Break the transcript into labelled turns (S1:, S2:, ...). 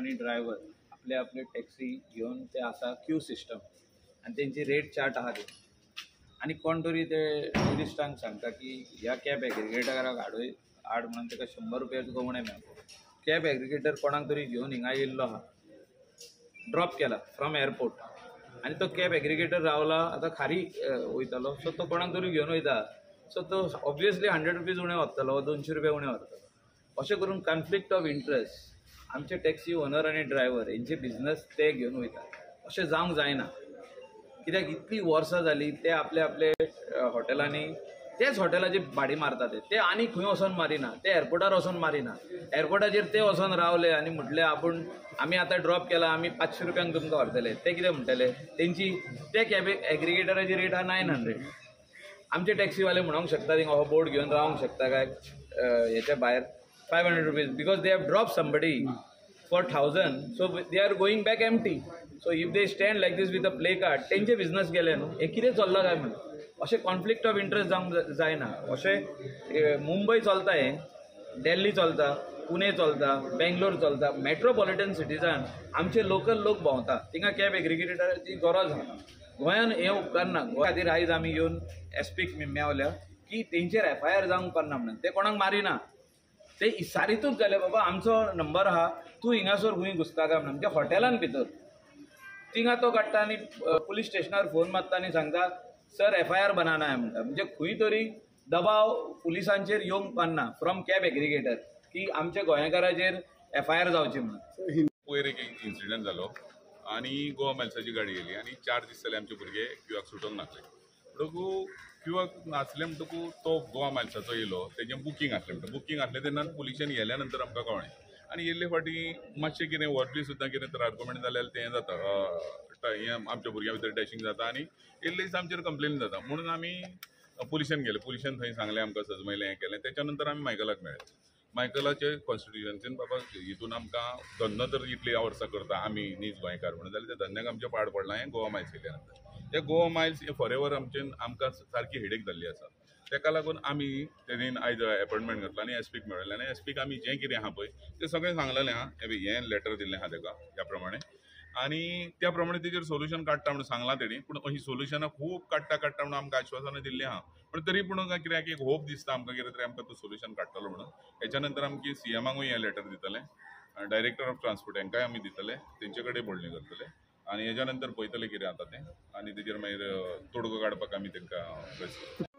S1: आणि ड्रायव्हर आपले आपले टॅक्सी घेऊन ते आसा क्यू सिस्टम आणि त्यांची रेट चार्ट आहा ते आणि कोण तरी ते टुरिस्टांक सांगता की ह्या कॅब एग्रिगेटराक हाड म्हणून ताका 100 रुपया तुका उणें मेळटा. कॅब एग्रिगेटर कोणाक तरी घेवन हिंगा येयल्लो आहा, ड्रॉप केला फ्रॉम एअरपोर्ट आणि तो कॅब एग्रिगेटर रावला आतां खारी वयतालो, सो तो कोणाक तरी घेवन वयता, सो तो ऑब्वियसली 100 रुपीज उणें व्हरतलो, 200 रुपया उणें व्हरतलो. अशें करून कॉन्फ्लिक्ट ऑफ इंट्रस्ट आमचे टॅक्सी ओनर आनी ड्रायव्हर हेंचे बिझनस ते घेवन वयतात. अशें जावंक जायना, कित्याक इतली वर्सां जालीं ते आपले आपले हॉटेलांनी तेच हॉटेलाची भाडी मारतात ते आनी खंय वचोन मारिना, ते एअरपोर्टार वचोन मारिना. एअरपोर्टाचेर ते वचोन रावले आनी म्हटले आमी आतां ड्रॉप केला, आमी 500 रुपयांक तुमकां व्हरतले. ते कितें म्हणटले, तेंची ते कॅब एग्रिगेटराची रेट आहा 900. आमचे टॅक्सीवाले म्हणूंक शकता थिंगा हो बोर्ड घेवन रावंक शकता काय हेच्या भायर 500 rupees because they have drop somebody for 1000, so they are going back empty. So if they stand like this with a placard, तेंचे बिझनस गेले न्हू. हे कितें चल्लां काय म्हणून अशें कॉन्फ्लिक्ट ऑफ इंट्रस्ट जावंक जायना. अशें मुंबय चलता, हें दिल्ली चलता, पुणे चलता, बेंगलोर चलता, मेट्रोपॉलिटन सिटीजान आमचे लोकल लोक भोंवता, थिंगा कॅब एग्रिगेटराची गरज आहा. गोंयान हें उपकारना. गोंया खातीर आयज आमी येवन एसपीक मेवल्या की तेंचेर FIR जावंक उपकारना म्हणून. ते कोणाक मारिना, ते इसारीतूच जाले बाबा आमचो नंबर आहा, तूं हिंगासर खंय घुसता काय म्हणून. म्हणजे हॉटेलान भितर थिंगा तो काडटा आनी पुलीस स्टेशनार फोन मारता आनी सांगता सर FIR बनाना आहे म्हणटा. म्हणजे खंय तरी दबाव पुलिसांचेर येवंक उपकारना फ्रॉम कॅब एग्रिगेटर की आमच्या गोंयकाराचेर FIR जावची म्हणून.
S2: पयर एक इन्सिडंट जालो आनी गोवा मायल्साची गाडी येयली आनी 4 दीस जाले आमचे भुरगे क्यूआक सुटोंक नासले. म्हणटकूच क्यूआक नासले म्हणटकूच तो गोवा मायल्साचो येयलो, तेजें बुकींग आसलें म्हणटा. बुकींग आसलें तेन्ना पुलिशेन येयल्या नंतर आमकां कळ्ळें. आनी येयल्ले फावटी मातशें कितें व्हरली सुद्दां कितें तर आर्ग्युमेंट जाल्यार तें जाता, हें आमच्या भुरग्यां भितर डॅशिंग जाता आनी येयल्ले दीस आमचेर कंप्लेन जाता. म्हणून आमी पुलिशेन गेले. पुलिशेन थंय सांगलें, आमकां सजमयलें, हें केलें. तेच्या नंतर आमी मायकलाक मेळ्ळे. मायकलाचे कॉन्स्टिट्युशन्सीन बाबा हितून आमकां धंदो तर इतली वर्सां करता आमी नीज गोंयकार म्हणून, जाल्यार त्या धंद्याक आमचें पाड पडलां हें गोवा मायल्स येयल्या नंतर. ते गोवा मायल्स फॉर एवर आमकां सारकी हेडेक जाल्ली आसा. तेका लागून आमी तेणीन आयज अपॉयंटमेंट घेतलो आनी एसपीक मेळयलें आनी एसपीक आमी जें कितें आहा पळय तें सगळें सांगलेलें आहा. हें लेटर दिल्लें आहा तेका ह्या प्रमाणे आनी त्या प्रमाणे तेजेर सोल्युशन काडटा म्हणून सांगलां तेणी. पूण अशीं सोल्युशनां खूब काडटा म्हणून आमकां आश्वासनां दिल्लीं आहा. पण तरी पूण कित्याक एक होप दिसता आमकां कितें तरी आमकां तो सोल्युशन काडटलो म्हणून. हेच्या नंतर आमची CMाकूय हें लेटर दितलें, डायरेक्टर ऑफ ट्रान्सपोर्ट हेंकाय आमी दितले, तेंचे कडेन बोडणी करतले आनी हेच्या नंतर पळयतले कितें जाता तें आनी तेजेर मागीर तोडगो काडपाक आमी तेंकां